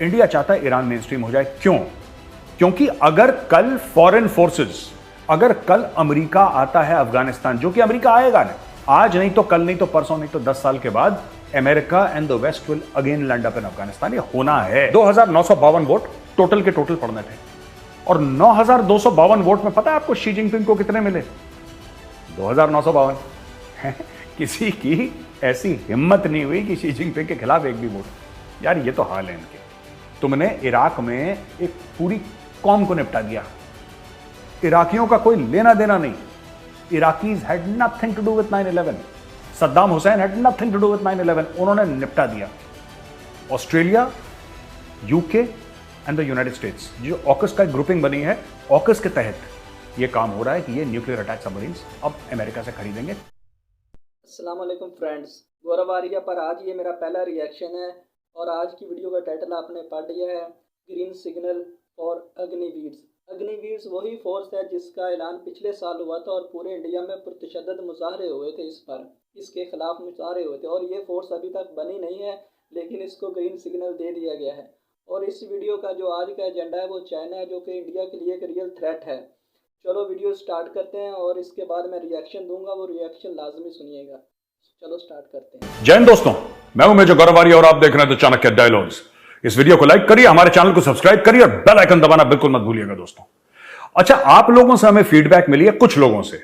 India चाहता है Iran main stream हो जाए। क्यों? क्योंकि अगर कल फॉरेन फोर्सेस, अगर कल अमेरिका आता है अफगानिस्तान, जो कि अमेरिका आएगा ना, आज नहीं तो कल, नहीं तो परसों, नहीं तो 10 साल के बाद, America and the West will again land up in Afghanistan. ये होना है। 2952 वोट टोटल के टोटल पड़ने थे और 9252 वोट में पता है आपको शी जिनपिंग को कितने मिले? 2952। किसी की ऐसी हिम्मत नहीं हुई कि शी जिनपिंग के खिलाफ एक भी वोट। यार ये तो हाल है इनके। तुमने इराक में एक पूरी कौम को निपटा दिया। इराकियों का कोई लेना देना नहीं। Iraqis had nothing to do with 9/11। Saddam Hussein had nothing to do with 9/11। उन्होंने निपटा दिया। Australia, UK and the United States, जो ऑकस का ग्रुपिंग बनी है, ऑकस के तहत यह काम हो रहा है कि ये न्यूक्लियर अटैक सबमरीन्स अब अमेरिका से खरीदेंगे। अस्सलाम वालेकुम फ्रेंड्स, गौरव आर्या पर आज ये मेरा पहला रिएक्शन है और आज की वीडियो का टाइटल आपने पढ़ लिया है, ग्रीन सिग्नल फॉर अग्निवीर्स। अग्निवीर्स वही फोर्स है जिसका ऐलान पिछले साल हुआ था और पूरे इंडिया में पुरतशद्दद मुजाहरे हुए थे, इसके खिलाफ मुजाहरे हुए थे और ये फोर्स अभी तक बनी नहीं है, लेकिन इसको ग्रीन सिग्नल दे दिया गया है। और इस वीडियो का जो आज का एजेंडा है वो चाइना है, जो कि इंडिया के लिए एक रियल थ्रेट है। चलो वीडियो स्टार्ट करते हैं और इसके बाद मैं रिएक्शन दूंगा, वो रिएक्शन लाजमी सुनिएगा। चलो स्टार्ट करते हैं। जय हिंद दोस्तों, मैं हूं मेजर गौरव आर्या और आप देख रहे हैं द चाणक्य डायलॉग्स। इस वीडियो को लाइक करिए, हमारे चैनल को सब्सक्राइब करिए और बेल आइकन दबाना बिल्कुल मत भूलिएगा दोस्तों। अच्छा, आप लोगों से हमें फीडबैक मिली है, कुछ लोगों से,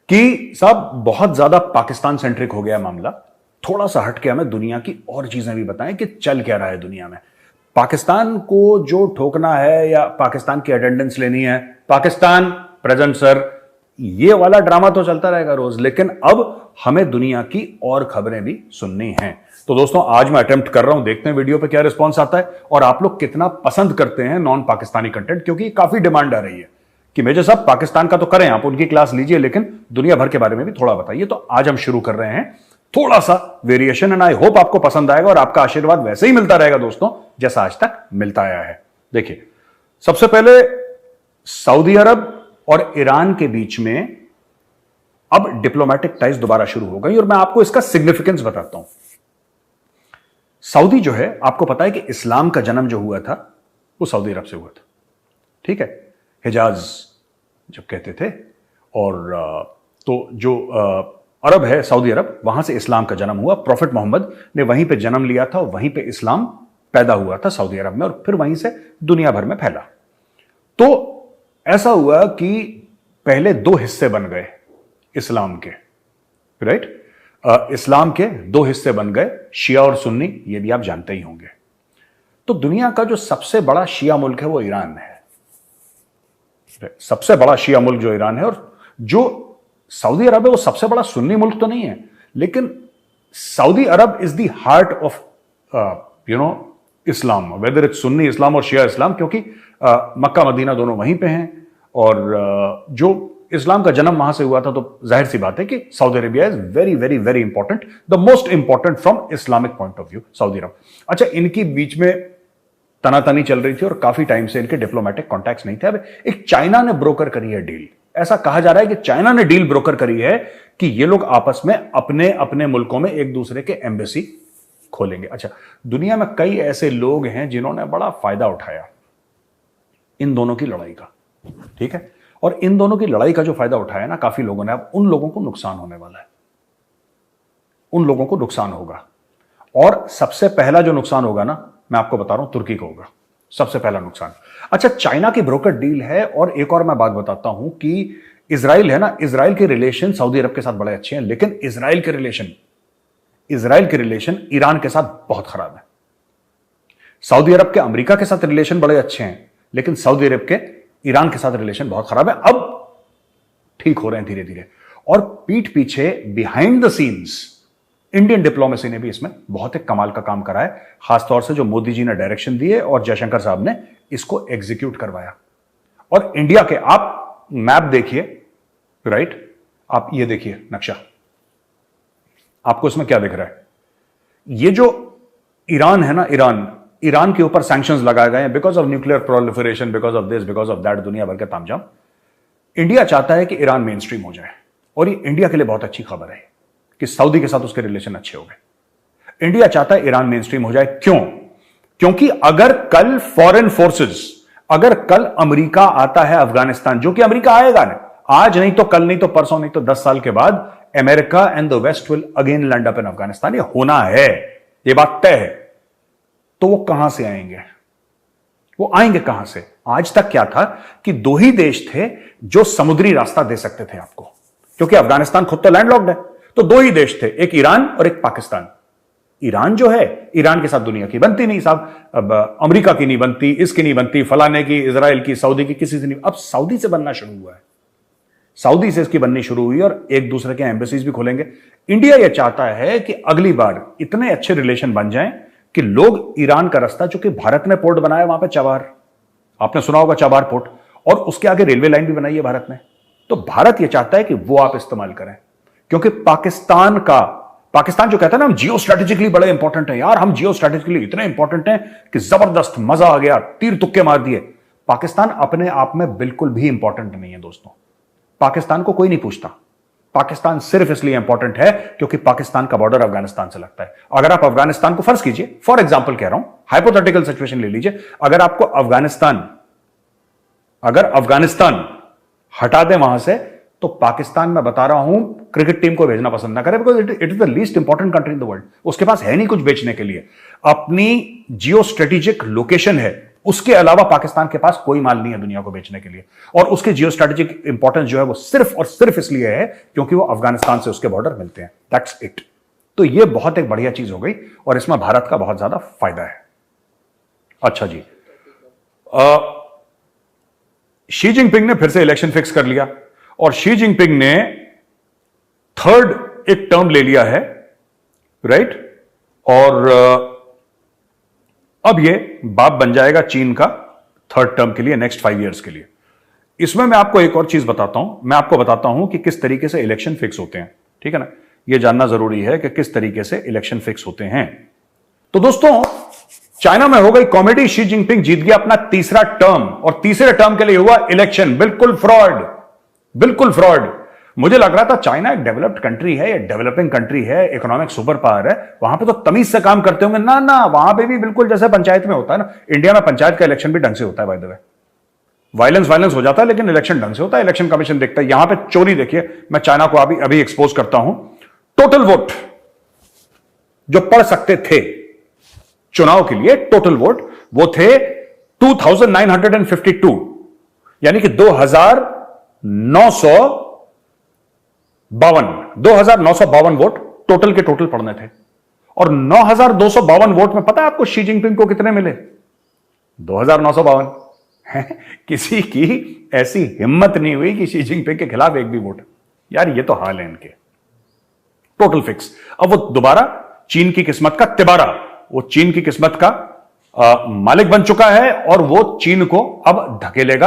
कि साहब बहुत ज्यादा पाकिस्तान सेंट्रिक हो गया मामला, थोड़ा सा हटके हमें दुनिया की और चीजें भी बताएं कि चल क्या रहा है दुनिया में। पाकिस्तान को जो ठोकना है या पाकिस्तान की अटेंडेंस लेनी है, पाकिस्तान प्रेजेंट सर, ये वाला ड्रामा तो चलता रहेगा रोज, लेकिन अब हमें दुनिया की और खबरें भी सुननी हैं। तो दोस्तों आज मैं अटेम्प्ट कर रहा हूं, देखते हैं वीडियो पे क्या रिस्पॉन्स आता है और आप लोग कितना पसंद करते हैं नॉन पाकिस्तानी कंटेंट, क्योंकि काफी डिमांड आ रही है कि मेजर साहब पाकिस्तान का तो करें, आप उनकी क्लास लीजिए, लेकिन दुनिया भर के बारे में भी थोड़ा बताइए। तो आज हम शुरू कर रहे हैं थोड़ा सा वेरिएशन एंड आई होप आपको पसंद आएगा और आपका आशीर्वाद वैसे ही मिलता रहेगा दोस्तों जैसा आज तक मिलता आया है। देखिए, सबसे पहले सऊदी अरब और ईरान के बीच में अब डिप्लोमेटिक टाइज दोबारा शुरू हो गई और मैं आपको इसका सिग्निफिकेंस बताता हूं। सऊदी जो है, आपको पता है कि इस्लाम का जन्म जो हुआ था वो सऊदी अरब से हुआ था, ठीक है, हिजाज जब कहते थे, और तो जो अरब है सऊदी अरब, वहां से इस्लाम का जन्म हुआ। प्रॉफिट मोहम्मद ने वहीं पे जन्म लिया था, वहीं पे इस्लाम पैदा हुआ था सऊदी अरब में और फिर वहीं से दुनिया भर में फैला। तो ऐसा हुआ कि पहले दो हिस्से बन गए इस्लाम के, राइट? इस्लाम के दो हिस्से बन गए, शिया और सुन्नी, ये भी आप जानते ही होंगे। तो दुनिया का जो सबसे बड़ा शिया मुल्क है वो ईरान है, सबसे बड़ा शिया मुल्क जो ईरान है, और जो सऊदी अरब है वो सबसे बड़ा सुन्नी मुल्क तो नहीं है, लेकिन Saudi Arab is the heart of Islam, whether it's Sunni Islam और शिया इस्लाम, क्योंकि मक्का मदीना दोनों वहीं पे हैं और जो इस्लाम का जन्म वहां से हुआ था, तो जाहिर सी बात है कि Saudi Arabia is very very very important, the most important from Islamic point of view Saudi Arab. अच्छा, इनकी बीच में तनातनी चल रही थी और काफी टाइम से इनके डिप्लोमेटिक कॉन्टैक्ट्स नहीं थे। अब एक चाइना ने ब्रोकर करी है डील, ऐसा कहा जा रहा है कि चाइना ने डील ब्रोकर करी है कि ये लोग आपस में अपने अपने मुल्कों में एक दूसरे के एम्बेसी खोलेंगे। अच्छा, दुनिया में कई ऐसे लोग हैं जिन्होंने बड़ा फायदा उठाया इन दोनों की लड़ाई का, ठीक है, और इन दोनों की लड़ाई का जो फायदा उठाया ना काफी लोगों ने, अब उन लोगों को नुकसान होने वाला है, उन लोगों को नुकसान होगा। और सबसे पहला जो नुकसान होगा ना, मैं आपको बता रहा हूं, तुर्की को होगा सबसे पहला नुकसान। अच्छा, चाइना की ब्रोकर डील है, और एक और मैं बात बताता हूं कि इजराइल है ना, इजराइल के रिलेशन सऊदी अरब के साथ बड़े अच्छे हैं, लेकिन इजराइल के रिलेशन ईरान के साथ बहुत खराब है। सऊदी अरब के अमेरिका के साथ रिलेशन बड़े अच्छे हैं, लेकिन सऊदी अरब के ईरान के साथ रिलेशन बहुत खराब है। अब ठीक हो रहे हैं धीरे धीरे, और पीठ पीछे behind the scenes Indian diplomacy ने भी इसमें बहुत एक कमाल का काम करा है, खासतौर से जो मोदी जी ने डायरेक्शन दिए और जयशंकर साहब ने इसको एग्जीक्यूट करवाया। और इंडिया के आप मैप देखिए, राइट, आप ये देखिए नक्शा, आपको इसमें क्या दिख रहा है? ये जो ईरान है ना, ईरान के ऊपर सैंक्शंस लगाए गए हैं because of nuclear proliferation, because of this, because of that, दुनिया भर के तामझाम। इंडिया चाहता है कि ईरान मेन स्ट्रीम हो जाए, और ये इंडिया के लिए बहुत अच्छी खबर है कि सऊदी के साथ उसके रिलेशन अच्छे हो गए। इंडिया चाहता है ईरान मेन स्ट्रीम हो जाए। क्यों? क्योंकि अगर कल फॉरेन फोर्सेस, अगर कल अमेरिका आता है अफगानिस्तान, जो कि अमेरिका आएगा ना, आज नहीं तो कल, नहीं तो परसों, नहीं तो 10 साल के बाद, America and the West will again land up in Afghanistan. ये होना है, ये बात तय है। तो वो कहां से आएंगे? वो आएंगे कहां से? आज तक क्या था कि दो ही देश थे जो समुद्री रास्ता दे सकते थे आपको, क्योंकि अफगानिस्तान खुद तो लैंडलॉक्ड है। तो दो ही देश थे, एक ईरान और एक पाकिस्तान। ईरान जो है, ईरान के साथ दुनिया की बनती नहीं साहब, अब अमेरिका की नहीं बनती, इसकी नहीं बनती, फलाने की, इजराइल की, सऊदी की, किसी से नहीं। अब सऊदी से बनना शुरू हुआ है, सऊदी से इसकी बननी शुरू हुई और एक दूसरे के एम्बेसीज भी खोलेंगे। इंडिया यह चाहता है कि अगली बार इतने अच्छे रिलेशन बन जाएं कि लोग ईरान का रास्ता, जो कि भारत ने पोर्ट बनाया वहां पे चबार, आपने सुना होगा चबार पोर्ट, और उसके आगे रेलवे लाइन भी बनाई है भारत ने। तो भारत यह चाहता है कि वो आप इस्तेमाल करें, क्योंकि पाकिस्तान जो कहता है ना, हम जियो स्ट्रेटेजिकली बड़े इंपॉर्टेंट हैं यार, हम जियो स्ट्रेटेजिकली इतने इंपॉर्टेंट हैं कि जबरदस्त मजा आ गया, तीर तुक्के मार दिए। पाकिस्तान अपने आप में बिल्कुल भी इंपॉर्टेंट नहीं है दोस्तों। पाकिस्तान को कोई नहीं पूछता। पाकिस्तान सिर्फ इसलिए इंपॉर्टेंट है क्योंकि पाकिस्तान का बॉर्डर अफगानिस्तान से लगता है। अगर आप अफगानिस्तान को, फर्ज कीजिए, फॉर एग्जांपल कह रहा हूं, हाइपोथेटिकल सिचुएशन ले लीजिए, अगर अफगानिस्तान हटा दें वहां से, तो पाकिस्तान, मैं बता रहा हूं, क्रिकेट टीम को भेजना पसंद ना करे, because it is the least important country in the world. उसके पास है नहीं कुछ बेचने के लिए, अपनी जियो स्ट्रेटेजिक लोकेशन है, उसके अलावा पाकिस्तान के पास कोई माल नहीं है दुनिया को बेचने के लिए। और उसके जियो स्ट्रेटेजिक इंपॉर्टेंस जो है वो सिर्फ और सिर्फ इसलिए है क्योंकि वो अफगानिस्तान से उसके बॉर्डर मिलते हैं। That's it. तो ये बहुत एक बढ़िया चीज हो गई और इसमें भारत का बहुत ज्यादा फायदा है। अच्छा जी, शी जिनपिंग ने फिर से इलेक्शन फिक्स कर लिया और शी जिनपिंग ने थर्ड एक टर्म ले लिया है, राइट? और अब ये बाप बन जाएगा चीन का थर्ड टर्म के लिए, नेक्स्ट 5 इयर्स के लिए। इसमें मैं आपको एक और चीज बताता हूं, मैं आपको बताता हूं कि किस तरीके से इलेक्शन फिक्स होते हैं, ठीक है ना? यह जानना जरूरी है कि किस तरीके से इलेक्शन फिक्स होते हैं। तो दोस्तों, चाइना में हो गई कॉमेडी, शी जिनपिंग जीत गया अपना तीसरा टर्म और तीसरे टर्म के लिए हुआ इलेक्शन। बिल्कुल फ्रॉड, बिल्कुल फ्रॉड। मुझे लग रहा था चाइना एक डेवलप्ड कंट्री है, ये डेवलपिंग कंट्री है, इकोनॉमिक सुपर पावर है, वहां पे तो तमीज से काम करते होंगे। ना ना, वहां पे भी बिल्कुल जैसे पंचायत में होता है ना, इंडिया में पंचायत का इलेक्शन भी ढंग से होता है बाय द वे। वायलेंस हो जाता है लेकिन इलेक्शन ढंग से होता है, इलेक्शन कमीशन देखता है। यहां पे चोरी देखिए, मैं चाइना को अभी एक्सपोज करता हूं। टोटल वोट जो पढ़ सकते थे चुनाव के लिए, टोटल वोट वो थे 2952, यानी कि 2952 वोट टोटल के टोटल पड़ने थे। और 9252 वोट में पता है आपको शी जिनपिंग को कितने मिले? 2952। किसी की ऐसी हिम्मत नहीं हुई कि शी जिनपिंग के खिलाफ एक भी वोट। यार ये तो हाल है इनके। Total fix. अब वो दोबारा चीन की किस्मत का तिबारा, वो चीन की किस्मत का मालिक बन चुका है और वो चीन को अब धकेलेगा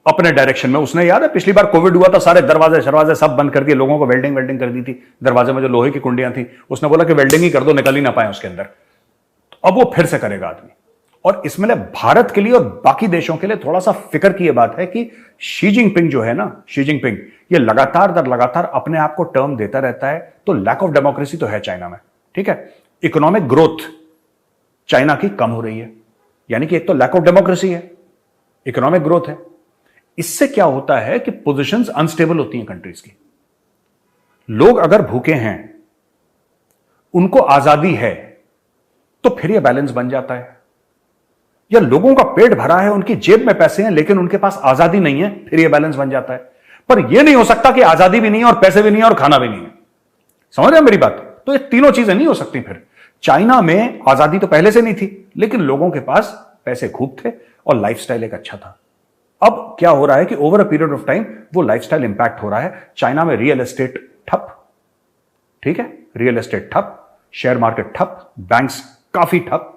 अपने डायरेक्शन में। उसने, याद है पिछली बार कोविड हुआ था, सारे दरवाजे सब बंद कर दिए, लोगों को वेल्डिंग कर दी थी दरवाजे में, जो लोहे की कुंडियां थी, उसने बोला कि वेल्डिंग ही कर दो, निकल ही ना पाए उसके अंदर। तो अब वो फिर से करेगा आदमी। और इसमें भारत के लिए और बाकी देशों के लिए थोड़ा सा फिक्र की यह बात है कि शी जिनपिंग जो है ना, शी जिनपिंग ये लगातार दर लगातार अपने आप को टर्म देता रहता है। तो लैक ऑफ डेमोक्रेसी तो है चाइना में, ठीक है। इकोनॉमिक ग्रोथ चाइना की कम हो रही है, यानी कि एक तो लैक ऑफ डेमोक्रेसी है, इकोनॉमिक ग्रोथ है। इससे क्या होता है कि पोजीशंस अनस्टेबल होती हैं कंट्रीज की। लोग अगर भूखे हैं, उनको आजादी है, तो फिर यह बैलेंस बन जाता है। या लोगों का पेट भरा है, उनकी जेब में पैसे हैं लेकिन उनके पास आजादी नहीं है, फिर यह बैलेंस बन जाता है। पर यह नहीं हो सकता कि आजादी भी नहीं है और पैसे भी नहीं है और खाना भी नहीं है। समझ रहे हैं मेरी बात? तो ये तीनों चीजें नहीं हो सकती। फिर चाइना में आजादी तो पहले से नहीं थी, लेकिन लोगों के पास पैसे खूब थे और लाइफस्टाइल एक अच्छा था। अब क्या हो रहा है कि over a period of time वो लाइफस्टाइल इंपैक्ट हो रहा है। चाइना में रियल एस्टेट ठप, ठीक है, रियल एस्टेट ठप, शेयर मार्केट ठप, बैंक्स काफी ठप,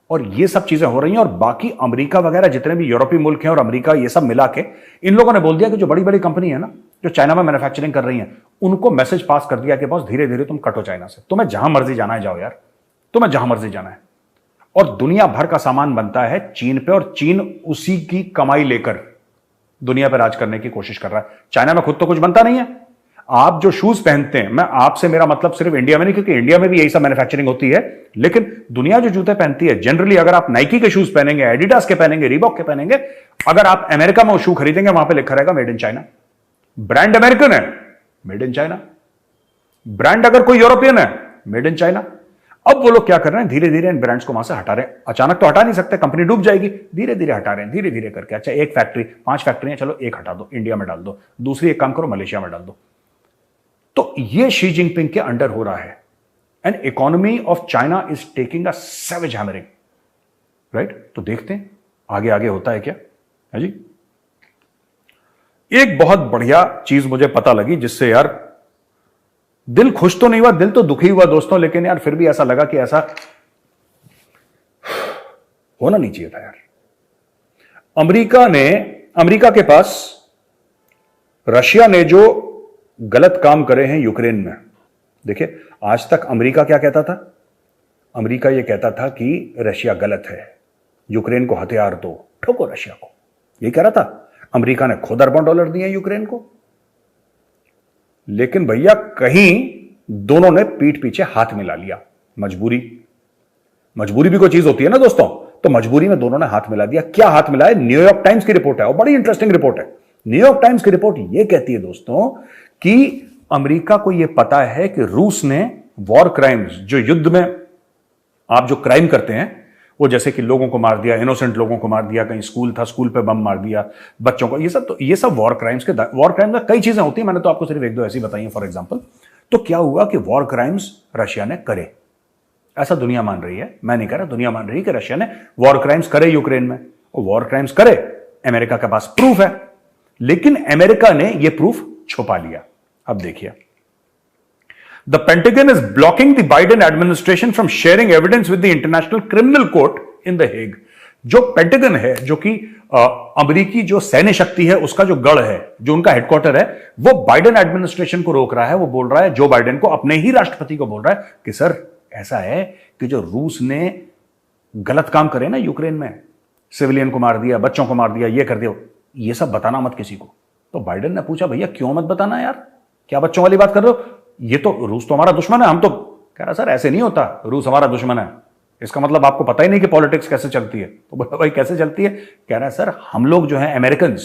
और ये सब चीजें हो रही हैं। और बाकी अमेरिका वगैरह जितने भी यूरोपीय मुल्क हैं और अमेरिका, ये सब मिला के इन लोगों ने बोल दिया कि जो बड़ी बड़ी कंपनी है ना, जो चाइना में मैन्युफैक्चरिंग कर रही हैं, उनको मैसेज पास कर दिया कि बॉस धीरे धीरे तुम कटो चाइना से, तुम्हें जहां मर्जी जाना है जाओ यार, तुम्हें जहां मर्जी जाना है। और दुनिया भर का सामान बनता है चीन पे, और चीन उसी की कमाई लेकर दुनिया पर राज करने की कोशिश कर रहा है। चाइना में खुद तो कुछ बनता नहीं है। आप जो शूज पहनते हैं, मैं आपसे मेरा मतलब सिर्फ इंडिया में नहीं, क्योंकि इंडिया में भी यही सब मैन्युफैक्चरिंग होती है, लेकिन दुनिया जो जूते पहनती है जनरली, अगर आप नाइकी के शूज पहनेंगे, एडिडास के पहनेंगे, रीबॉक के पहनेंगे, अगर आप अमेरिका में वो शू खरीदेंगे वहां पे लिखा रहेगा made in China. Brand American है, मेड इन चाइना। ब्रांड अगर कोई यूरोपियन है, मेड इन चाइना। अब वो लोग क्या कर रहे हैं, धीरे धीरे इन ब्रांड्स को वहां से हटा रहे हैं। अचानक तो हटा नहीं सकते, कंपनी डूब जाएगी, धीरे धीरे हटा रहे हैं, धीरे धीरे करके। अच्छा, एक फैक्ट्री, 5 फैक्ट्रियां, चलो एक हटा दो, इंडिया में डाल दो, दूसरी एक काम करो मलेशिया में डाल दो। तो ये शी जिनपिंग के अंडर हो रहा है। And economy of China is taking a savage hammering, right. तो देखते हैं आगे आगे होता है क्या है जी। एक बहुत बढ़िया चीज मुझे पता लगी, जिससे यार दिल खुश तो नहीं हुआ, दिल तो दुखी हुआ दोस्तों, लेकिन यार फिर भी ऐसा लगा कि ऐसा होना नहीं चाहिए था यार। अमेरिका के पास रशिया ने जो गलत काम करे हैं यूक्रेन में, देखिए आज तक अमेरिका क्या कहता था, अमेरिका यह कहता था कि रशिया गलत है, यूक्रेन को हथियार दो, ठोको रशिया को, यह कह रहा था। अमेरिका ने खुद अरबों डॉलर दिए यूक्रेन को, लेकिन भैया कहीं दोनों ने पीठ पीछे हाथ मिला लिया। मजबूरी भी कोई चीज होती है ना दोस्तों, तो मजबूरी में दोनों ने हाथ मिला दिया। क्या हाथ मिलाए, न्यूयॉर्क टाइम्स की रिपोर्ट है, और बड़ी इंटरेस्टिंग रिपोर्ट है। न्यूयॉर्क टाइम्स की रिपोर्ट यह कहती है दोस्तों कि अमेरिका को यह पता है कि रूस ने वॉर क्राइम्स, जो युद्ध में आप जो क्राइम करते हैं, वो जैसे कि लोगों को मार दिया, इनोसेंट लोगों को मार दिया, कहीं स्कूल था स्कूल पे बम मार दिया, बच्चों को, ये सब वॉर क्राइम्स वॉर क्राइम में कई चीजें होती हैं, मैंने तो आपको सिर्फ एक दो ऐसी बताई हैं फॉर एग्जांपल। तो क्या हुआ कि वॉर क्राइम्स रशिया ने करे, ऐसा दुनिया मान रही है, मैं नहीं कह रहा, दुनिया मान रही है कि रशिया ने वॉर क्राइम्स करे यूक्रेन में, और वॉर क्राइम्स करे, अमेरिका के पास प्रूफ है, लेकिन अमेरिका ने यह प्रूफ छुपा लिया। अब देखिए, The Pentagon is blocking the Biden administration from sharing evidence with the International Criminal Court in The Hague. जो पेंटागन है, जो कि अमेरिकी जो सैन्य शक्ति है उसका जो गढ़ है, जो उनका हेडक्वार्टर है, वो बाइडेन एडमिनिस्ट्रेशन को रोक रहा है। वो बोल रहा है जो बाइडेन को, अपने ही राष्ट्रपति को बोल रहा है कि सर ऐसा है कि जो रूस ने गलत काम करे ना यूक्रेन में, सिविलियन को मार दिया, बच्चों को मार दिया, ये कर दिया, ये सब बताना मत किसी को। तो बाइडेन ने पूछा भैया क्यों मत बताना यार, क्या बच्चों वाली बात कर रहे हो, ये तो रूस तो हमारा दुश्मन है। हम तो कह रहा सर ऐसे नहीं होता, रूस हमारा दुश्मन है, इसका मतलब आपको पता ही नहीं कि पॉलिटिक्स कैसे चलती है। तो बोला भाई कैसे चलती है, कह रहा है सर हम लोग जो हैं अमेरिकन,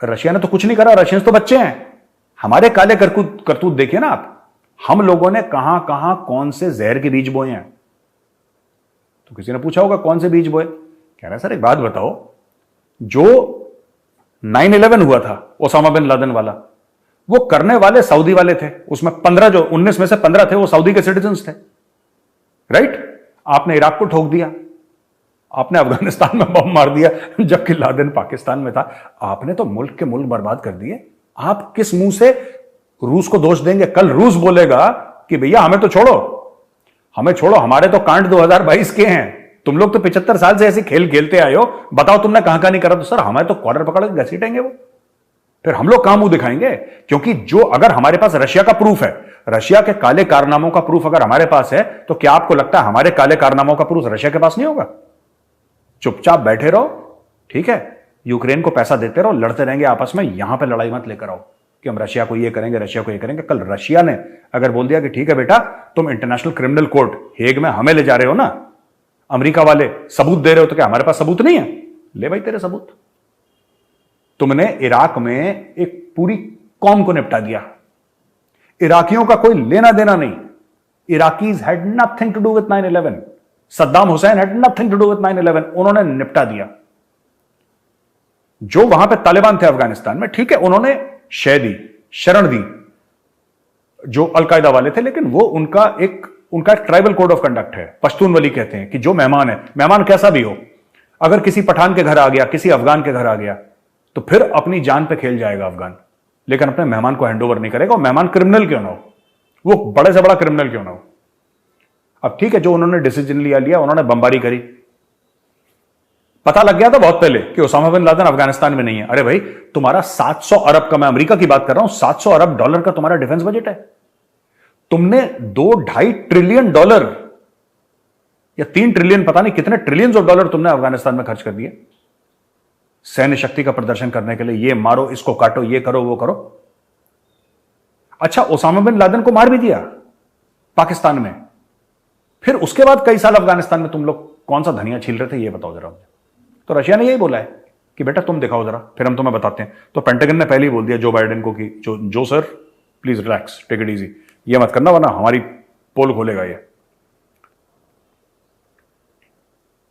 रशिया ने तो कुछ नहीं करा, रशियंस तो बच्चे हैं, हमारे काले करतूत देखिए ना आप, हम लोगों ने कहां कहां कौन से जहर के बीज बोए हैं। तो किसी ने पूछा होगा कौन से बीज बोए, कह रहा है सर एक बात बताओ, जो 9/11 हुआ था ओसामा बिन लादेन वाला, वो करने वाले सऊदी वाले थे, उसमें 15 जो 19 में से 15 थे वो सऊदी के सिटीजन्स थे, राइट। आपने इराक को ठोक दिया, आपने अफगानिस्तान में बम मार दिया जबकि लादेन पाकिस्तान में था, आपने तो मुल्क के मुल्क बर्बाद कर दिए। आप किस मुंह से रूस को दोष देंगे? कल रूस बोलेगा कि भैया हमें तो छोड़ो, हमें छोड़ो, हमारे तो कांड 2022 के हैं, तुम लोग तो 75 साल से ऐसे खेल खेलते आए हो, बताओ तुमने कहां कहां नहीं करा। तो सर हमें तो कॉलर पकड़ के घसीटेंगे वो, फिर हम लोग कहां मुंह दिखाएंगे? क्योंकि जो अगर हमारे पास रशिया का प्रूफ है, रशिया के काले कारनामों का प्रूफ अगर हमारे पास है, तो क्या आपको लगता है हमारे काले कारनामों का प्रूफ रशिया के पास नहीं होगा? चुपचाप बैठे रहो, ठीक है, यूक्रेन को पैसा देते रहो, लड़ते रहेंगे आपस में, यहां पे लड़ाई मत लेकर आओ कि हम रशिया को ये करेंगे, रशिया को ये करेंगे। कल रशिया ने अगर बोल दिया कि ठीक है बेटा तुम इंटरनेशनल क्रिमिनल कोर्ट हेग में हमें ले जा रहे हो ना, अमेरिका वाले सबूत दे रहे हो, तो क्या हमारे पास सबूत नहीं है? ले भाई तेरे सबूत। तुमने इराक में एक पूरी कौम को निपटा दिया, इराकियों का कोई लेना देना नहीं, Iraqis had nothing to do with 9/11, Saddam Hussein had nothing to do with 9/11, उन्होंने निपटा दिया। जो वहां पे तालिबान थे अफगानिस्तान में, ठीक है, उन्होंने शरण दी जो अलकायदा वाले थे, लेकिन वो उनका एक ट्राइबल कोड ऑफ कंडक्ट है, पश्तूनवली कहते हैं कि जो मेहमान है, मेहमान कैसा भी हो, अगर किसी पठान के घर आ गया, किसी अफगान के घर आ गया, तो फिर अपनी जान पे खेल जाएगा अफगान, लेकिन अपने मेहमान को हैंड ओवर नहीं करेगा, और मेहमान क्रिमिनल क्यों ना हो, वो बड़े से बड़ा क्रिमिनल क्यों ना हो। अब ठीक है, जो उन्होंने डिसीजन लिया, उन्होंने बमबारी करी, पता लग गया था बहुत पहले कि ओसामा बिन लादेन अफगानिस्तान में नहीं है। अरे भाई तुम्हारा 700 अरब का, मैं अमेरिका की बात कर रहा हूं, 700 अरब डॉलर का तुम्हारा डिफेंस बजट है, तुमने 2-2.5 ट्रिलियन डॉलर या 3 ट्रिलियन, पता नहीं कितने ट्रिलियंस ऑफ डॉलर तुमने अफगानिस्तान में खर्च कर दिए सैन्य शक्ति का प्रदर्शन करने के लिए, ये मारो, इसको काटो, ये करो, वो करो। अच्छा, ओसामा बिन लादेन को मार भी दिया पाकिस्तान में। फिर उसके बाद कई साल अफगानिस्तान में तुम लोग कौन सा धनिया छील रहे थे, ये बताओ जरा मुझे। तो रशिया ने यही बोला है कि बेटा तुम दिखाओ जरा, फिर हम तुम्हें बताते हैं। तो पेंटागन ने पहले ही बोल दिया जो बाइडेन को कि जो sir please relax, take it easy, ये मत करना वरना हमारी पोल खोलेगा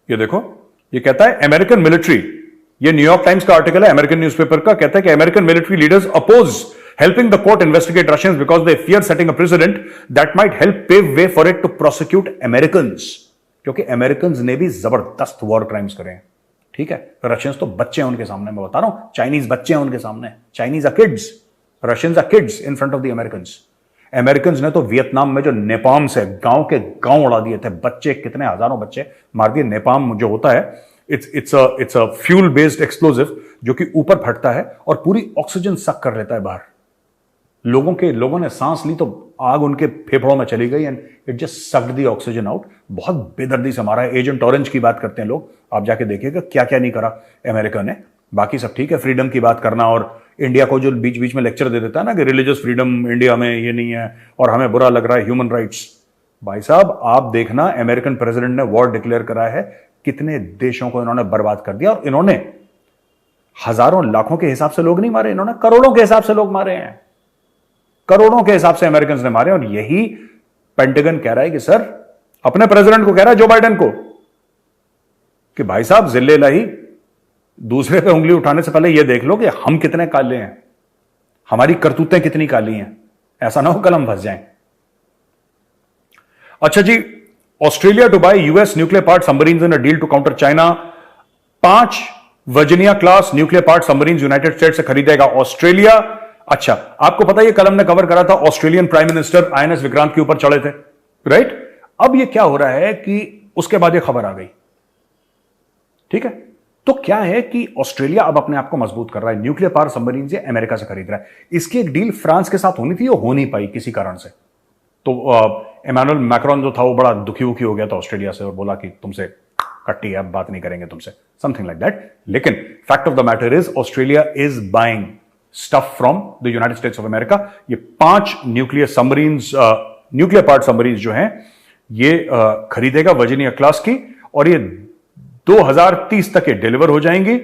ये देखो, ये कहता है अमेरिकन मिलिट्री, ये न्यूयॉर्क टाइम्स का आर्टिकल है अमेरिकन न्यूज़पेपर का, कहता है कि American military leaders oppose helping the court investigate Russians because they fear setting a president that might help pave way for it to prosecute Americans. क्योंकि Americans ने भी जबरदस्त वॉर क्राइम्स करे हैं, ठीक है। रशियंस तो बच्चे हैं उनके सामने, मैं बता रहा हूं, चाइनीज बच्चे हैं उनके सामने, Chinese are kids, Russians are kids in front of the Americans. American ने तो वियतनाम में जो नेपाम से गांव के गांव उड़ा दिए थे, बच्चे कितने हजारों बच्चे मार दिए। नेपाम जो होता है it's a fuel based explosive जो कि ऊपर फटता है और पूरी ऑक्सीजन सक कर लेता है बाहर। लोगों ने सांस ली तो आग उनके फेफड़ों में चली गई and it just sucked the oxygen out. बहुत बेदर्दी से मारा है। एजेंट ऑरेंज की बात करते हैं लोग, आप जाके देखिएगा क्या क्या नहीं करा अमेरिका ने। बाकी सब ठीक है, फ्रीडम की बात करना और इंडिया को जो बीच बीच में लेक्चर दे देता है ना कि रिलीजियस फ्रीडम इंडिया में ये नहीं है और हमें बुरा लग रहा है ह्यूमन राइट्स। भाई साहब आप देखना, अमेरिकन प्रेसिडेंट ने वॉर डिक्लेयर करा है, कितने देशों को इन्होंने बर्बाद कर दिया। और इन्होंने हजारों लाखों के हिसाब से लोग नहीं मारे, इन्होंने करोड़ों के हिसाब से लोग मारे हैं, करोड़ों के हिसाब से अमेरिकन ने मारे। और यही पेंटागन कह रहा है कि सर, अपने प्रेसिडेंट को कह रहा है जो बाइडेन को कि भाई साहब जिल्ले लाही, दूसरे पे उंगली उठाने से पहले यह देख लो कि हम कितने काले हैं, हमारी करतूतें कितनी काली हैं, ऐसा ना हो कल हम फंस जाएं। अच्छा जी, Australia to buy US nuclear part submarines in a deal to counter China. 5 Virginia class nuclear part submarines United States से खरीदेगा ऑस्ट्रेलिया। अच्छा, आपको पता है ये कल हमने कवर करा था, Australian prime minister INS Vikrant के ऊपर चढ़े थे, राइट। अब ये क्या हो रहा है कि उसके बाद ये खबर आ गई, ठीक है। तो क्या है कि ऑस्ट्रेलिया अब अपने आप को मजबूत कर रहा है, न्यूक्लियर पावर सबमरीन से अमेरिका से खरीद रहा है। इसकी एक डील फ्रांस के साथ होनी थी, वो हो नहीं पाई किसी कारण से। तो इमैनुअल मैक्रोन जो था वो बड़ा दुखी हो गया था ऑस्ट्रेलिया से और बोला कि तुमसे कट्टी है, अब बात नहीं करेंगे तुमसे, समथिंग लाइक दैट। लेकिन fact of the matter is Australia is buying stuff from the United states of America. ये 5 nuclear submarines, nuclear part submarines जो हैं ये खरीदेगा वर्जीनिया क्लास की, और ये 2030 तक ये डिलीवर हो जाएंगी।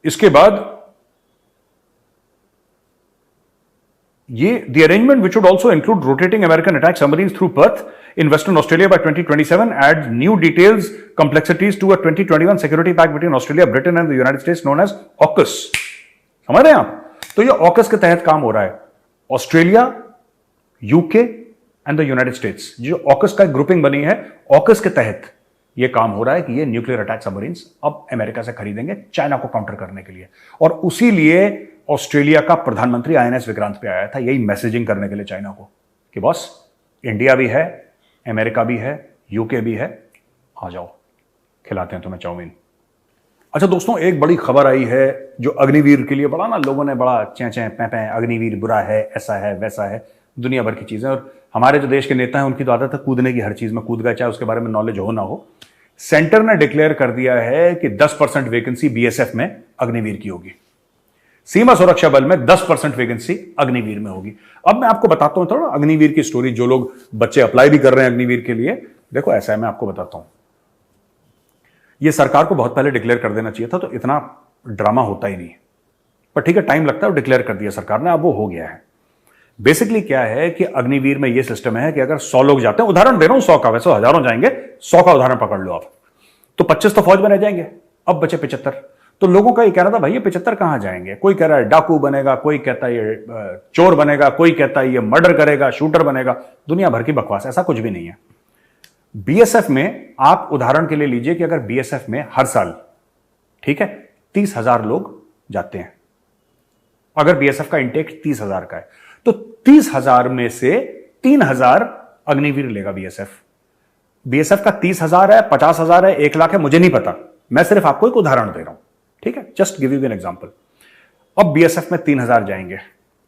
इसके बाद ये the arrangement which would also include rotating American attack submarines through Perth in Western Australia by 2027 adds new details, complexities to a 2021 security pact between Australia, Britain and the United States known as AUKUS। समझ रहे हैं आप? तो ये AUKUS के तहत काम हो रहा है, Australia, UK and the United States. जो AUKUS का ग्रुपिंग बनी है, AUKUS के तहत ये काम हो रहा है कि ये न्यूक्लियर अटैक सबमरीन्स अब अमेरिका से खरीदेंगे चाइना को काउंटर करने के लिए। और उसी लिए ऑस्ट्रेलिया का प्रधानमंत्री आईएनएस विक्रांत पे आया था, यही मैसेजिंग करने के लिए चाइना को कि बॉस इंडिया भी है, अमेरिका भी है, यूके भी है, आ जाओ खिलाते हैं तुम्हें चाउमीन। अच्छा दोस्तों, एक बड़ी खबर आई है जो अग्निवीर के लिए बड़ा ना लोगों ने बड़ा चें पैं अग्निवीर बुरा है, ऐसा है वैसा है, दुनिया भर की चीजें। और हमारे जो देश के नेता हैं उनकी तो आदत है कूदने की, हर चीज में कूद गए, चाहे उसके बारे में नॉलेज हो ना हो। सेंटर ने डिक्लेयर कर दिया है कि 10% वैकेंसी बीएसएफ में अग्निवीर की होगी, सीमा सुरक्षा बल में 10% वैकेंसी अग्निवीर में होगी। अब मैं आपको बताता हूं थोड़ा अग्निवीर की स्टोरी, जो लोग बच्चे अप्लाई भी कर रहे हैं अग्निवीर के लिए। देखो ऐसा है, मैं आपको बताता हूं, यह सरकार को बहुत पहले डिक्लेयर कर देना चाहिए था, तो इतना ड्रामा होता ही नहीं, पर ठीक है टाइम लगता है, डिक्लेयर कर दिया सरकार ने, अब वो हो गया है। बेसिकली क्या है कि अग्निवीर में यह सिस्टम है कि अगर 100 लोग जाते हैं, उदाहरण दे रहा हूं 100 का, वैसे हजारों जाएंगे, 100 का उदाहरण पकड़ लो आप, तो 25 तो फौज में रह जाएंगे, अब बचे 75। तो लोगों का ये कहना था भाई ये 75 कहां जाएंगे, कोई कह रहा है डाकू बनेगा, कोई कहता है ये चोर बनेगा, कोई कहता है ये मर्डर करेगा, शूटर बनेगा, दुनिया भर की बकवास, ऐसा कुछ भी नहीं है। बीएसएफ में आप उदाहरण के लिए लीजिए कि अगर बीएसएफ में हर साल, ठीक है, 30,000 लोग जाते हैं, अगर बीएसएफ का इंटेक 30,000 का है, तो 30,000 में से 3,000 अग्निवीर लेगा बीएसएफ। बीएसएफ का 30,000 है, 50,000 है, 1 लाख है, मुझे नहीं पता, मैं सिर्फ आपको एक उदाहरण दे रहा हूं, ठीक है, just give you an example. अब बीएसएफ में 3,000 जाएंगे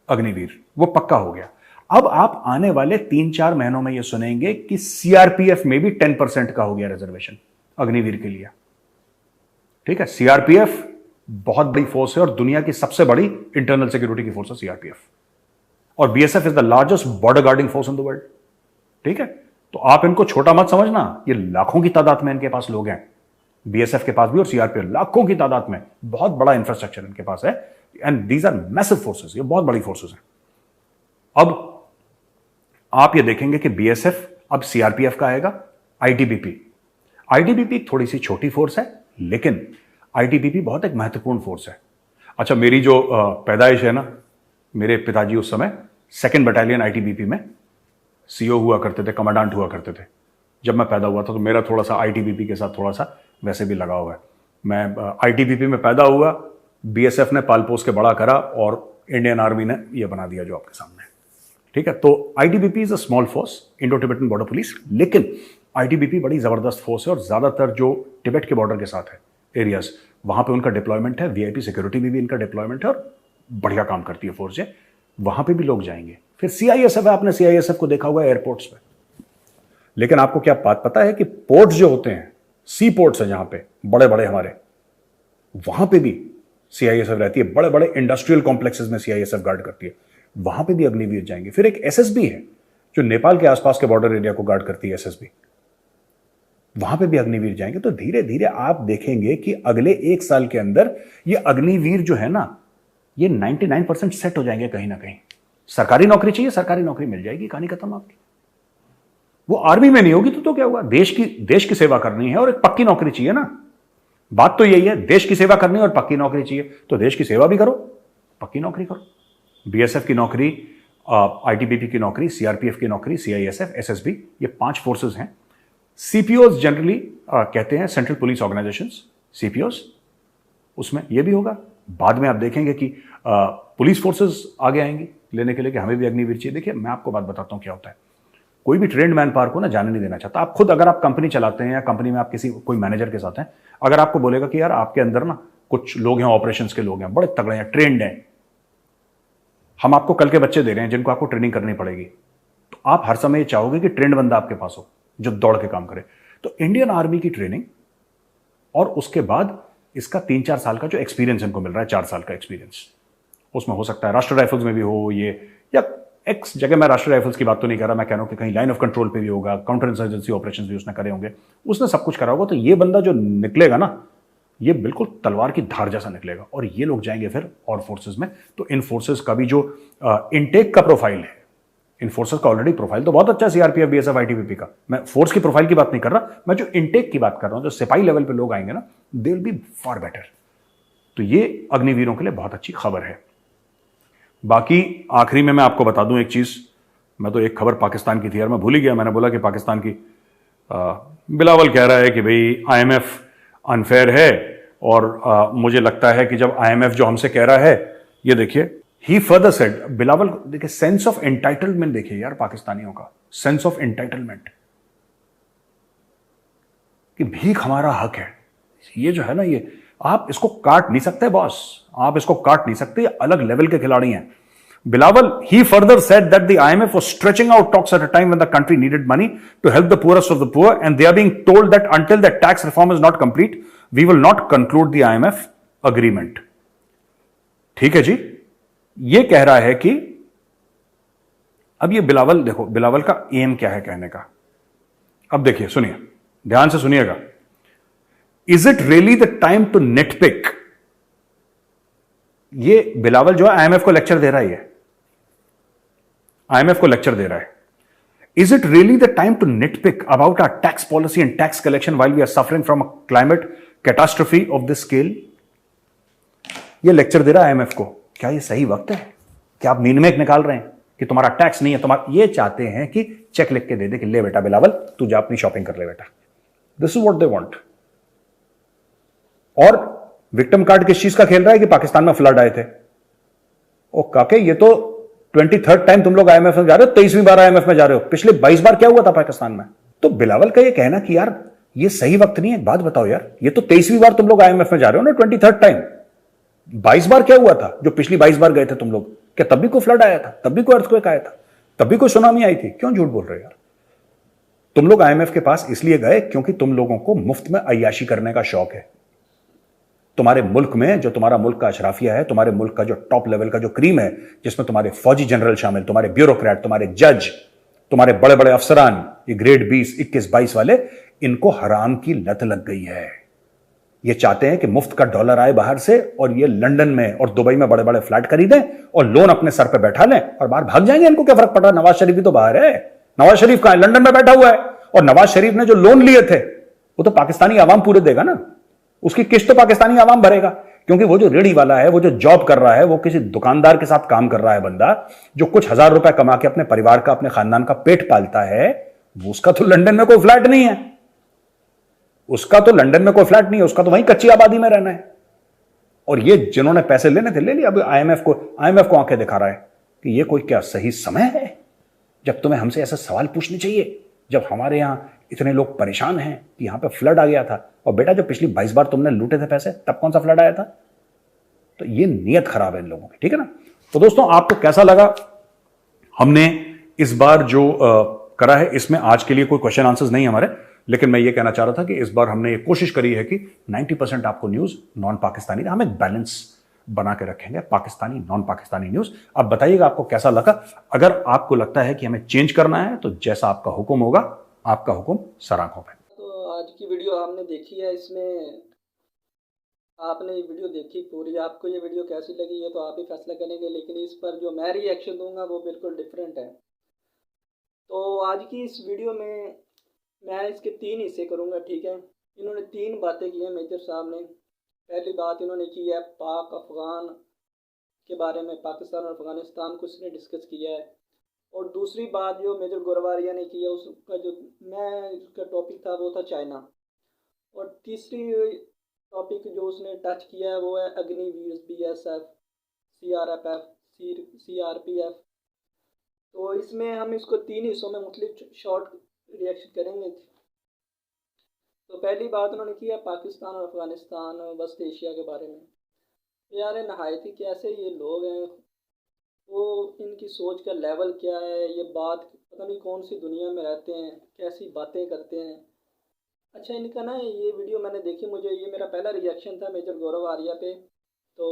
अग्निवीर, वो पक्का हो गया। अब आप आने वाले 3-4 महीनों में ये सुनेंगे कि सीआरपीएफ में भी 10% का हो गया रिजर्वेशन अग्निवीर के लिए, ठीक है। सीआरपीएफ बहुत बड़ी फोर्स है और दुनिया की सबसे बड़ी इंटरनल सिक्योरिटी की फोर्स है सीआरपीएफ। और BSF is the largest border guarding force in the world. ठीक है, तो आप इनको छोटा मत समझना, ये लाखों की तादाद में इनके पास लोग हैं, बीएसएफ के पास भी और सीआरपीएफ लाखों की तादाद में, बहुत बड़ा इंफ्रास्ट्रक्चर इनके पास है, and these are massive forces, ये बहुत बड़ी फोर्सेस हैं। अब आप ये देखेंगे कि बीएसएफ अब सीआरपीएफ का आएगा, आईटीबीपी। आईटीबीपी थोड़ी सी छोटी फोर्स है, लेकिन आईटीबीपी बहुत एक महत्वपूर्ण फोर्स है। अच्छा, मेरी जो पैदाइश है ना, मेरे पिताजी उस समय 2nd बटालियन आईटीबीपी में सीओ हुआ करते थे, कमांडेंट हुआ करते थे। जब मैं पैदा हुआ था तो मेरा थोड़ा सा आईटीबीपी के साथ थोड़ा सा वैसे भी लगा हुआ है। मैं आईटीबीपी में पैदा हुआ, बीएसएफ ने पाल पोस के बड़ा करा और इंडियन आर्मी ने यह बना दिया जो आपके सामने है। ठीक है, तो ITBP is a small force, Indo Tibetan border police, लेकिन आईटीबीपी बड़ी जबरदस्त फोर्स है और ज्यादातर जो टिबेट के बॉर्डर के साथ है एरियाज, वहां पे उनका डिप्लॉयमेंट है, वीआईपी सिक्योरिटी में भी इनका डिप्लॉयमेंट है और बढ़िया काम करती है फोर्स है, वहां पे भी लोग जाएंगे। फिर सीआईएसएफ है, आपने सीआईएसएफ को देखा हुआ है एयरपोर्ट्स पे, लेकिन आपको क्या बात पता है कि पोर्ट्स जो होते हैं, सी पोर्ट्स है जहां पे बड़े बड़े हमारे, वहां पे भी सीआईएसएफ रहती है। बड़े बड़े इंडस्ट्रियल कॉम्प्लेक्सेस में सीआईएसएफ गार्ड करती है, वहां पे भी अग्निवीर जाएंगे। फिर एक एसएसबी है जो नेपाल के आसपास के बॉर्डर एरिया को गार्ड करती है, एसएसबी, वहां पे भी अग्निवीर जाएंगे। तो धीरे धीरे आप देखेंगे कि अगले 1 साल के अंदर ये अग्निवीर जो है ना, ये 99% सेट हो जाएंगे कहीं ना कहीं। सरकारी नौकरी चाहिए, सरकारी नौकरी मिल जाएगी, कहानी खत्म आपकी। वो आर्मी में नहीं होगी तो क्या हुआ, देश की सेवा करनी है और एक पक्की नौकरी चाहिए ना। बात तो यही है, देश की सेवा करनी है और पक्की नौकरी चाहिए, तो देश की सेवा भी करो, पक्की नौकरी करो। बीएसएफ की नौकरी, आईटीबीपी की नौकरी, सीआरपीएफ की नौकरी, सीआईएसएफ, एसएसबी, ये 5 फोर्सेस हैं। सीपीओज जनरली कहते हैं सेंट्रल पुलिस ऑर्गेनाइजेशंस, सीपीओज, उसमें ये भी होगा। बाद में आप देखेंगे कि पुलिस फोर्सेस आगे आएंगी लेने के लिए कि हमें भी अग्निवीर चाहिए। देखिए, मैं आपको बात बताता हूं क्या होता है। कोई भी ट्रेंड मैन पावर को ना जाने नहीं देना चाहता। आप खुद अगर आप कंपनी चलाते हैं या कंपनी में आप कोई मैनेजर के साथ हैं, अगर आपको बोलेगा कि यार आपके अंदर ना कुछ लोग हैं, ऑपरेशंस के लोग हैं, बड़े तगड़े हैं, ट्रेंड हैं, हम आपको कल के बच्चे दे रहे हैं जिनको आपको ट्रेनिंग करनी पड़ेगी, तो आप हर समय चाहोगे कि ट्रेंड बंदा आपके पास हो जो दौड़ के काम करे। तो इंडियन आर्मी की ट्रेनिंग और उसके बाद इसका 3-4 साल का जो एक्सपीरियंस इनको मिल रहा है, 4 साल का एक्सपीरियंस, उसमें हो सकता है राष्ट्रीय राइफल्स में भी हो ये, या एक्स जगह, मैं राष्ट्रीय राइफल्स की बात तो नहीं कर रहा, मैं कह रहा हूं कि कहीं लाइन ऑफ कंट्रोल पे भी होगा, काउंटर इंसर्जेंसी ऑपरेशंस भी उसने करे होंगे, उसने सब कुछ करा होगा। तो ये बंदा जो निकलेगा ना, ये बिल्कुल तलवार की धार जैसा निकलेगा और ये लोग जाएंगे फिर और फोर्सेस में। तो इन फोर्सेस का भी जो इनटेक का प्रोफाइल है, इन फोर्सेस का ऑलरेडी प्रोफाइल तो बहुत अच्छा है, सीआरपीएफ, बीएसएफ, आईटीबीपी का। मैं फोर्स की प्रोफाइल की बात नहीं कर रहा, मैं जो इनटेक की बात कर रहा हूं, जो सिपाही लेवल पे लोग आएंगे ना, they will be far better. तो ये अग्निवीरों के लिए बहुत अच्छी खबर है। बाकी आखिरी में मैं आपको बता दूं एक चीज, मैं तो एक खबर पाकिस्तान की थी यार, मैं भूल ही गया। मैंने बोला कि पाकिस्तान की बिलावल कह रहा है कि भाई आईएमएफ अनफेयर है, और मुझे लगता है कि जब आईएमएफ जो हमसे कह रहा है, ये देखिए, ही फर्दर सेड, बिलावल, देखिए सेंस ऑफ एंटाइटलमेंट, देखिए यार पाकिस्तानियों का सेंस ऑफ एंटाइटलमेंट, कि भीख हमारा हक है। ये जो है ना, ये आप इसको काट नहीं सकते बॉस, आप इसको काट नहीं सकते, अलग लेवल के खिलाड़ी हैं। Bilawal, he further said that the IMF was stretching out talks at a time when the country needed money to help the poorest of the poor, and they are being told that until the tax reform is not complete, we will not conclude the IMF agreement. ठीक है जी, ये कह रहा है कि अब ये बिलावल, देखो बिलावल का एम क्या है कहने का। अब देखिए, सुनिए, ध्यान से सुनिएगा। Is it really the time to nitpick? ये बिलावल जो है आईएमएफ को लेक्चर दे रहा है, ये आईएमएफ को लेक्चर दे रहा है। Is it really the time to nitpick about our tax policy and tax collection while we are suffering from a climate catastrophe of this scale? ये लेक्चर दे रहा है आईएमएफ को। क्या ये सही वक्त है? क्या आप मीन में निकाल रहे हैं कि तुम्हारा टैक्स नहीं है, तुम्हारा, ये चाहते हैं कि चेक लिख के दे दे कि ले बेटा बिलावल, तू जा अपनी शॉपिंग कर ले बेटा। This is what they want. और विक्टिम कार्ड किस चीज का खेल रहा है कि पाकिस्तान में फ्लड आए थे। ओ काके, ये तो 23rd टाइम तुम लोग आईएमएफ में जा रहे हो, 23वीं बार आईएमएफ में जा रहे हो। पिछले 22 बार क्या हुआ था पाकिस्तान में? तो बिलावल का ये कहना कि यार ये सही वक्त नहीं है, एक बात बताओ यार, ये तो 23वीं बार तुम लोग आईएमएफ में जा रहे हो ना, 23rd टाइम। 22 बार क्या हुआ था जो पिछली 22 बार गए थे तुम लोग? क्या तब भी कोई फ्लड आया था? तब भी कोई अर्थक्वेक आया था? तब भी कोई सुनामी आई थी? क्यों झूठ बोल रहे हो यार? तुम लोग आईएमएफ के पास इसलिए गए क्योंकि तुम लोगों को मुफ्त में अय्याशी करने का शौक है। तुम्हारे मुल्क में जो तुम्हारा मुल्क का अशराफिया है, तुम्हारे मुल्क का जो टॉप लेवल का जो क्रीम है, जिसमें तुम्हारे फौजी जनरल शामिल, तुम्हारे ब्यूरोक्रेट, तुम्हारे जज, तुम्हारे बड़े बड़े अफसरान, ये ग्रेड 20, 21, 22 वाले, इनको हराम की लत लग गई है। ये चाहते हैं कि मुफ्त का डॉलर आए बाहर से और ये लंदन में और दुबई में बड़े बड़े फ्लैट खरीदें और लोन अपने सर पे बैठा लें और बाहर भाग जाएंगे। इनको क्या फर्क पड़ रहा है? नवाज शरीफ भी तो बाहर है। नवाज शरीफ कहां है? लंदन में बैठा हुआ है। और नवाज शरीफ ने जो लोन लिए थे वो तो पाकिस्तानी आवाम पूरे देगा ना, उसकी किस्त तो पाकिस्तानी आवाम भरेगा। क्योंकि वो जो रेडी वाला है, वो जो जॉब कर रहा है, वो किसी दुकानदार के साथ काम कर रहा है बंदा, जो कुछ हजार रुपए कमा के अपने परिवार का, अपने खानदान का पेट पालता है, वो उसका तो लंदन में कोई फ्लैट नहीं है। उसका तो लंदन में कोई फ्लैट नहीं है, उसका तो वहीं कच्ची आबादी में रहना है। और ये जिन्होंने पैसे लेने थे ले लिया। अभी आईएमएफ को आंखें दिखा रहा है कि ये कोई क्या सही समय है जब तुम्हें हमसे ऐसे सवाल पूछने चाहिए, जब हमारे यहां इतने लोग परेशान हैं कि यहां पे फ्लड आ गया था। और बेटा, जो पिछली 22 बार तुमने लूटे थे पैसे, तब कौन सा फ्लड आया था? तो ये नीयत खराब है इन लोगों की, ठीक है ना। तो दोस्तों, आपको कैसा लगा हमने इस बार जो करा है? इसमें आज के लिए कोई क्वेश्चन आंसर्स नहीं हमारे, लेकिन मैं ये कहना चाह रहा था कि इस बार हमने ये कोशिश करी है कि 90% आपको न्यूज नॉन पाकिस्तानी, हम एक बैलेंस बना के रखेंगे, पाकिस्तानी नॉन पाकिस्तानी न्यूज। अब बताइएगा आपको कैसा लगा। अगर आपको लगता है कि हमें चेंज करना है तो जैसा आपका हुक्म होगा, आपका हुक्म सर आंखों पे। तो आज की वीडियो आपने देखी है, इसमें आपने ये वीडियो देखी पूरी, आपको ये वीडियो कैसी लगी है तो आप ही फैसला करेंगे, लेकिन इस पर जो मैं रिएक्शन दूंगा वो बिल्कुल डिफरेंट है। तो आज की इस वीडियो में मैं इसके 3 हिस्से करूंगा, ठीक है। इन्होंने 3 बातें की हैं मेजर साहब ने। पहली बात इन्होंने की है पाक अफ़गान के बारे में, पाकिस्तान और अफ़गानिस्तान को इसने डिस्कस किया है। और दूसरी बात जो मेजर गोरवारिया ने की है, उसका जो उसका टॉपिक था वो था चाइना। और तीसरी टॉपिक जो उसने टच किया है वो है अग्निवीर, BSF, CRPF। तो इसमें हम इसको 3 हिस्सों में मुख्तलिफ शॉर्ट रिएक्शन करेंगे। तो पहली बात उन्होंने की है पाकिस्तान और अफ़गानिस्तान वस्त एशिया के बारे में। यार नहायत ही कैसे ये लोग हैं, वो इनकी सोच का लेवल क्या है, ये बात पता नहीं कौन सी दुनिया में रहते हैं, कैसी बातें करते हैं। अच्छा, इनका ना ये वीडियो मैंने देखी, मुझे ये मेरा पहला रिएक्शन था मेजर गौरव आर्या पे। तो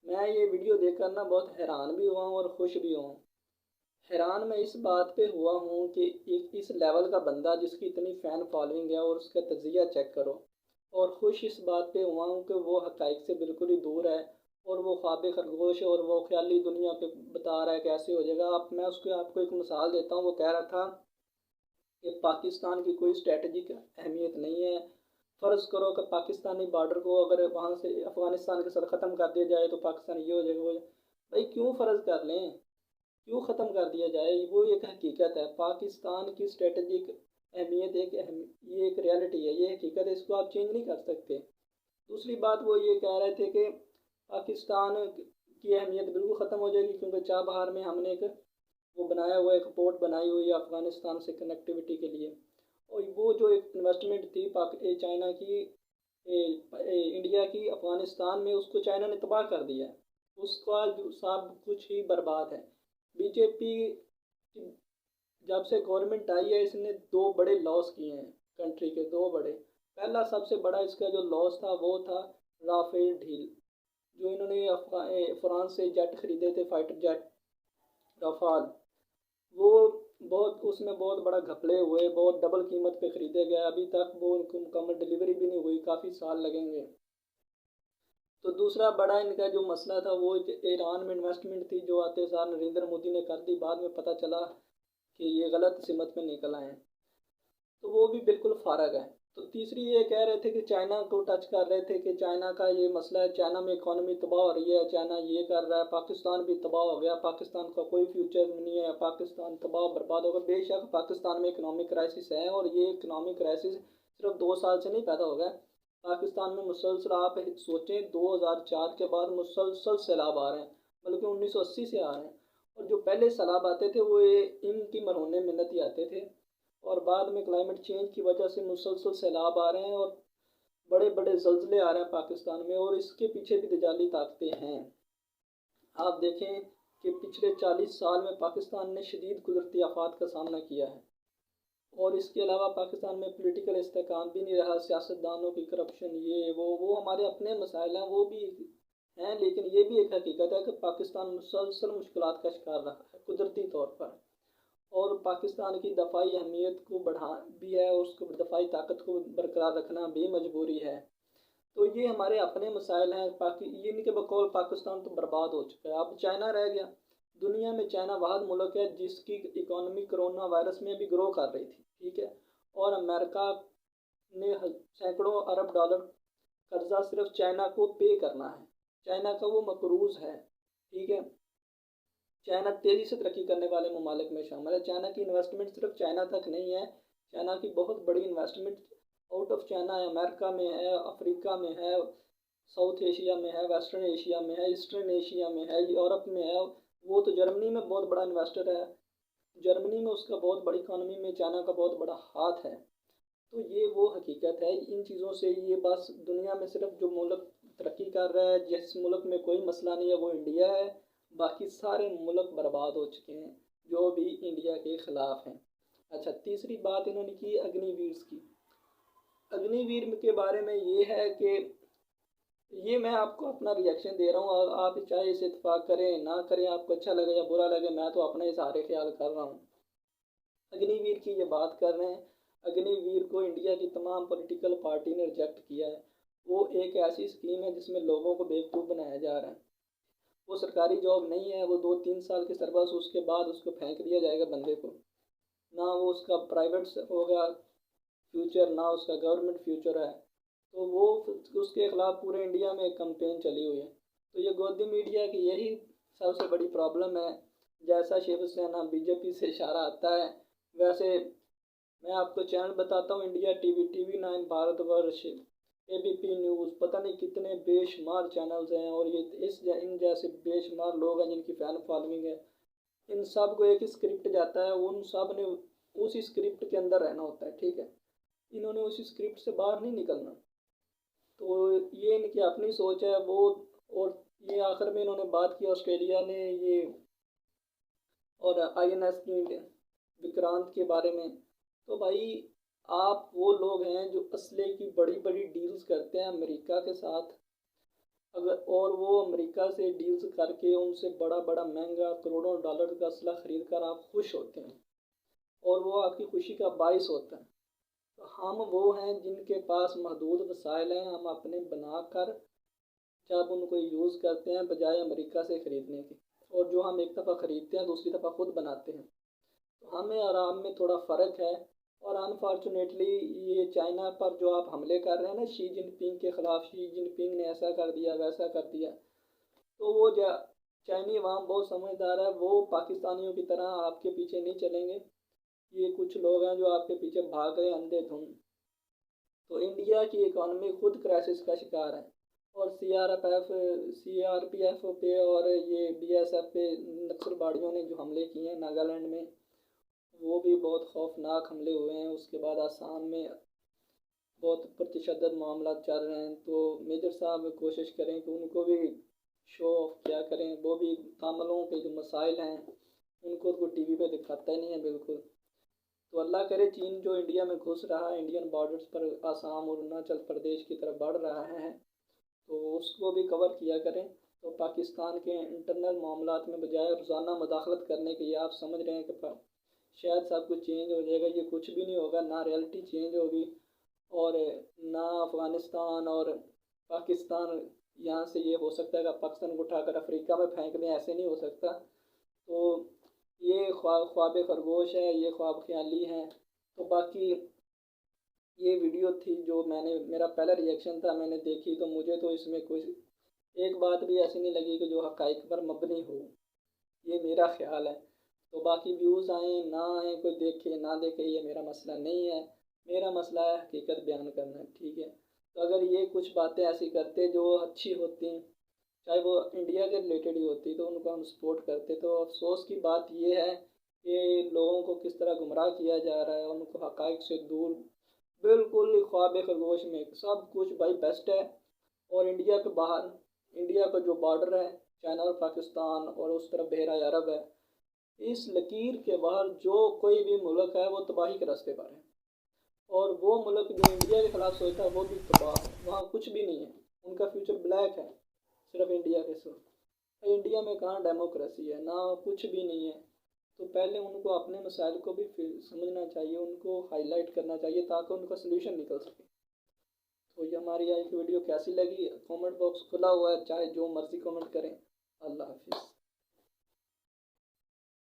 मैं ये वीडियो देखकर ना बहुत हैरान भी हुआ हूँ और खुश भी हुआ हूँ। हैरान मैं इस बात पे हुआ हूँ कि एक इस लेवल का बंदा जिसकी इतनी फ़ैन फॉलोइंग है और उसका तजिया चेक करो। और खुश इस बात पे हुआ हूँ कि वो हक़ाइक़ से बिल्कुल ही दूर है और वो ख्वाब खरगोश और वो ख्याली दुनिया पे बता रहा है कैसे हो जाएगा। आप मैं उसको आपको एक मिसाल देता हूँ। वो कह रहा था कि पाकिस्तान की कोई स्ट्रेटजिक अहमियत नहीं है। फ़र्ज़ करो कि पाकिस्तानी बॉर्डर को अगर वहाँ से अफ़गानिस्तान के साथ ख़त्म कर दिया जाए तो पाकिस्तान ये हो जाएगा, वो भाई क्यों फ़र्ज़ कर लें, क्यों ख़त्म कर दिया जाए? वो एक हकीकत है। पाकिस्तान की स्ट्रेटजिक अहमियत ये एक रियलिटी है, ये हकीकत है, इसको आप चेंज नहीं कर सकते। दूसरी बात वो ये कह रहे थे कि पाकिस्तान की अहमियत बिल्कुल ख़त्म हो जाएगी क्योंकि चाबहार में हमने एक वो बनाया हुआ, एक पोर्ट बनाई हुई है अफ़गानिस्तान से कनेक्टिविटी के लिए। और वो जो एक इन्वेस्टमेंट थी चाइना की, इंडिया की अफ़गानिस्तान में, उसको चाइना ने तबाह कर दिया है। उसका सब कुछ ही बर्बाद है। बीजेपी जब से गवर्नमेंट आई है इसने 2 बड़े लॉस किए हैं कंट्री के, 2 बड़े। पहला सबसे बड़ा इसका जो लॉस था वो था राफेल डील, जो इन्होंने फ्रांस से जेट खरीदे थे, फाइटर जेट राफाल। वो उसमें बहुत बड़ा घपले हुए, बहुत डबल कीमत पे ख़रीदे गए। अभी तक वो उनको मुकम्मल डिलीवरी भी नहीं हुई, काफ़ी साल लगेंगे। तो दूसरा बड़ा इनका जो मसला था वो ईरान में इन्वेस्टमेंट थी, जो आते साल नरेंद्र मोदी ने कर दी। बाद में पता चला कि ये गलत सिमत में निकल आए हैं, तो वो भी बिल्कुल फ़ारग है। तो तीसरी ये कह रहे थे कि चाइना को टच कर रहे थे कि चाइना का ये मसला है, चाइना में इकॉनमी तबाह हो रही है, चाइना ये कर रहा है, पाकिस्तान भी तबाह हो गया, पाकिस्तान का कोई फ्यूचर नहीं है, पाकिस्तान तबाह बर्बाद होगा। बेशक पाकिस्तान में इकनॉमिक क्राइसिस है और ये इकनॉमिक क्राइसिस सिर्फ 2 साल से नहीं पैदा हो गया। पाकिस्तान में मुसलसल आप सोचें 2004 के बाद मुसलसल सैलाब आ रहे हैं, बल्कि 1980 से आ रहे हैं। और जो पहले सैलाब आते थे वो इनकी मरहून मिन्नत ही आते थे। और बाद में क्लाइमेट चेंज की वजह से मुसलसल सैलाब आ रहे हैं और बड़े बड़े ज़लज़ले आ रहे हैं पाकिस्तान में, और इसके पीछे भी दजाली ताकतें हैं। आप देखें कि पिछले 40 साल में पाकिस्तान ने शदीद कुदरती आफात का सामना किया है। और इसके अलावा पाकिस्तान में पॉलिटिकल इस्तेहकाम भी नहीं रहा, सियासतदानों की करप्शन, ये वो हमारे अपने मसाइल हैं, वो भी हैं। लेकिन ये भी एक हकीकत है कि पाकिस्तान मुसलसल मुश्किलात का शिकार रहा है कुदरती तौर पर, और पाकिस्तान की दफाई अहमियत को बढ़ा भी है, और उसको दफाई ताकत को बरकरार रखना भी मजबूरी है। तो ये हमारे अपने मसाइल हैं। ये इनके बकौल पाकिस्तान तो बर्बाद हो चुका है, अब चाइना रह गया। दुनिया में चाइना वाहद मुल्क है जिसकी इकॉनमी कोरोना वायरस में भी ग्रो कर रही थी, ठीक है। और अमेरिका ने सैकड़ों अरब डॉलर कर्जा सिर्फ चाइना को पे करना है। चाइना का वो मकरूज है, ठीक है। चाइना तेज़ी से तरक्की करने वाले ममालिक में शामिल है। चाइना की इन्वेस्टमेंट सिर्फ चाइना तक नहीं है, चाइना की बहुत बड़ी इन्वेस्टमेंट आउट ऑफ चाइना है, अमेरिका में है, अफ्रीका में है, साउथ एशिया में है, वेस्टर्न एशिया में है, ईस्टर्न एशिया में है, यूरोप में है। वो तो जर्मनी में बहुत बड़ा इन्वेस्टर है, जर्मनी में उसका बहुत बड़ी इकॉनमी में चाइना का बहुत बड़ा हाथ है। तो ये वो हकीकत है। इन चीज़ों से ये बस दुनिया में सिर्फ जो मुल्क तरक्की कर रहा है, जिस मुल्क में कोई मसला नहीं है, वो इंडिया है। बाकी सारे मुल्क बर्बाद हो चुके हैं जो भी इंडिया के ख़िलाफ़ हैं। अच्छा, तीसरी बात इन्होंने की अग्निवीर की। अग्निवीर के बारे में ये है कि ये मैं आपको अपना रिएक्शन दे रहा हूँ, और आप चाहे इसे इत्तेफाक करें ना करें, आपको अच्छा लगे या बुरा लगे, मैं तो अपने इजहार ख्याल कर रहा हूँ। अग्निवीर की ये बात कर रहे हैं। अग्निवीर को इंडिया की तमाम पॉलिटिकल पार्टी ने रिजेक्ट किया है। वो एक ऐसी स्कीम है जिसमें लोगों को बेवकूफ़ बनाया जा रहा है। वो सरकारी जॉब नहीं है, वो 2-3 साल के सर्विस, उसके बाद उसको फेंक दिया जाएगा बंदे को। ना वो उसका प्राइवेट होगा फ्यूचर, ना उसका गवर्नमेंट फ्यूचर है। तो वो उसके ख़िलाफ़ पूरे इंडिया में एक कंपेन चली हुई है। तो ये गोदी मीडिया की यही सबसे बड़ी प्रॉब्लम है। जैसा शिवसेना बीजेपी से इशारा आता है, वैसे मैं आपको चैनल बताता हूँ, India TV, TV9, Bharatvarsh, ABP news, पता नहीं कितने बेशुमार चैनल्स हैं, और ये इन जैसे बेशुमार लोग हैं जिनकी फ़ैन फॉलोइंग है। इन सब को एक ही स्क्रिप्ट जाता है, उन सब ने उसी स्क्रिप्ट के अंदर रहना होता है, ठीक है। इन्होंने उसी स्क्रिप्ट से बाहर नहीं निकलना। तो ये इनकी अपनी सोच है वो। और ये आखिर में इन्होंने बात की ऑस्ट्रेलिया ने ये और INS की विक्रांत के बारे में। तो भाई, आप वो लोग हैं जो असले की बड़ी बड़ी डील्स करते हैं अमेरिका के साथ, अगर और वो अमेरिका से डील्स करके उनसे बड़ा बड़ा महंगा करोड़ों डॉलर का असला ख़रीद कर आप खुश होते हैं, और वो आपकी खुशी का बायस होता है। तो हम वो हैं जिनके पास महदूद वसाइल हैं, हम अपने बना कर जब उनको यूज़ करते हैं बजाय अमेरिका से ख़रीदने के, और जो हम एक दफ़ा ख़रीदते हैं दूसरी दफ़ा खुद बनाते हैं। तो हमें और आप में थोड़ा फ़र्क है। और अनफॉर्चुनेटली ये चाइना पर जो आप हमले कर रहे हैं ना, शी जिनपिंग के ख़िलाफ़, शी जिनपिंग ने ऐसा कर दिया वैसा कर दिया, तो वो चाइनी अवाम बहुत समझदार है, वो पाकिस्तानियों की तरह आपके पीछे नहीं चलेंगे। ये कुछ लोग हैं जो आपके पीछे भाग रहे अंधेधुंध। तो इंडिया की इकॉनमी खुद क्राइसिस का शिकार है, और CRPF पे और ये BSF पे नक्सलवादियों ने जो हमले किए हैं नागालैंड में, वो भी बहुत खौफनाक हमले हुए हैं। उसके बाद आसाम में बहुत प्रतिशद्दत मामला चल रहे हैं। तो मेजर साहब कोशिश करें कि उनको भी शो ऑफ क्या करें, वो भी तामलों के जो मसाइल हैं उनको तो TV पे दिखाता ही नहीं है बिल्कुल। तो अल्लाह करे चीन जो इंडिया में घुस रहा है, इंडियन बॉर्डर्स पर आसाम और अरुणाचल प्रदेश की तरफ बढ़ रहा है, तो उसको भी कवर किया करें। तो पाकिस्तान के इंटरनल मामलात में बजाय रोज़ाना मुदाखलत करने के, ये आप समझ रहे हैं कि शायद सब कुछ चेंज हो जाएगा, ये कुछ भी नहीं होगा। ना रियलिटी चेंज होगी, और ना अफ़गानिस्तान और पाकिस्तान यहाँ से ये हो सकता है कि पाकिस्तान को उठाकर अफ्रीका में फेंक दें, ऐसे नहीं हो सकता। तो ये ख्वाब खरगोश है, ये ख्वाब ख्याली हैं। तो बाकी ये वीडियो थी जो मेरा पहला रिएक्शन था, मैंने देखी तो मुझे तो इसमें कोई एक बात भी ऐसी नहीं लगी कि जो हक़ाइक़ पर मबनी हो, ये मेरा ख्याल है। तो बाकी व्यूज़ आए ना आए, कोई देखे ना देखे, ये मेरा मसला नहीं है। मेरा मसला है हकीकत बयान करना, ठीक है। तो अगर ये कुछ बातें ऐसी करते जो अच्छी होती, चाहे वो इंडिया के रिलेटेड ही होती, तो उनको हम सपोर्ट करते। तो अफसोस की बात ये है कि लोगों को किस तरह गुमराह किया जा रहा है, उनको हक़ाइक़ से दूर, बिल्कुल ख्वाब खरगोश में सब कुछ भाई बेस्ट है। और इंडिया के बाहर, इंडिया का जो बॉर्डर है चाइना और पाकिस्तान, और उस तरफ बहरा अरब है, इस लकीर के बाहर जो कोई भी मुल्क है वो तबाही के रास्ते पर है, और वो मुल्क जो इंडिया के खिलाफ सोचता है वो भी तबाह है। वहाँ कुछ भी नहीं है, उनका फ्यूचर ब्लैक है सिर्फ इंडिया के साथ। इंडिया में कहाँ डेमोक्रेसी है, ना कुछ भी नहीं है। तो पहले उनको अपने मसाइल को भी समझना चाहिए, उनको हाईलाइट करना चाहिए ताकि उनका सलूशन निकल सके। तो ये हमारी आज की वीडियो कैसी लगी, कमेंट बॉक्स खुला हुआ है, चाहे जो मर्जी कमेंट करें। अल्लाह हाफिज़।